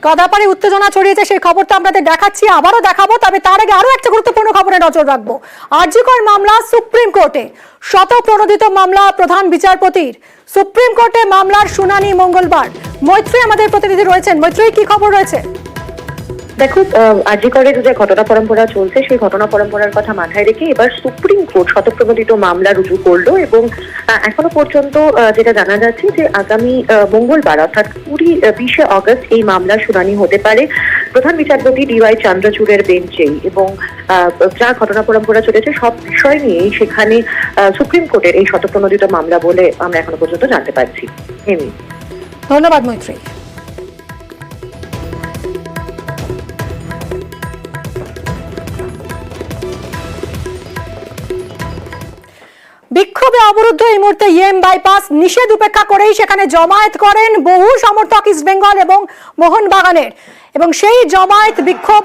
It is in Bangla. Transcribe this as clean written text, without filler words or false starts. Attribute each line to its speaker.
Speaker 1: কাদাপাড়ে উত্তেজনা ছড়িয়েছে, সেই খবরটা আপনাদের দেখাচ্ছি, আবারও দেখাবো। তবে তার আগে আরো একটা গুরুত্বপূর্ণ খবরে নজর রাখবো। আরজিকর মামলা সুপ্রিম কোর্টে, শতপ্রণোদিত মামলা প্রধান বিচারপতির। সুপ্রিম কোর্টে মামলার শুনানি মঙ্গলবার। মৈত্রী আমাদের প্রতিনিধি রয়েছেন। মৈত্রী, কি খবর রয়েছে?
Speaker 2: দেখো, আরজিকরের যে ঘটনা পরম্পরা চলছে, সেই ঘটনা পরম্পরার কথা মাথায় রেখে এবার সুপ্রিম কোর্ট শতপ্রণোদিত মামলা রুজু করলো এবং এখনো পর্যন্ত যেটা জানা যাচ্ছে যে আগামী মঙ্গলবার অর্থাৎ 20 আগস্ট এই মামলার শুনানি হতে পারে প্রধান বিচারপতি ডিওয়াই চন্দ্রচূড়ের বেঞ্চেই। এবং যা ঘটনা পরম্পরা চলেছে সব বিষয় নিয়েই সেখানে সুপ্রিম কোর্টের এই শতপ্রণোদিত মামলা বলে আমরা এখনো পর্যন্ত জানতে পারছি।
Speaker 1: ধন্যবাদ মৈত্রী। বিক্ষোভে অবরুদ্ধ এই মুহূর্তে ইএম বাইপাস। নিষেধ উপেক্ষা করেই সেখানে জমায়েত করেন বহু সমর্থক ইস্ট বেঙ্গল এবং মোহনবাগানের, এবং সেই জমায়েত বিক্ষোভ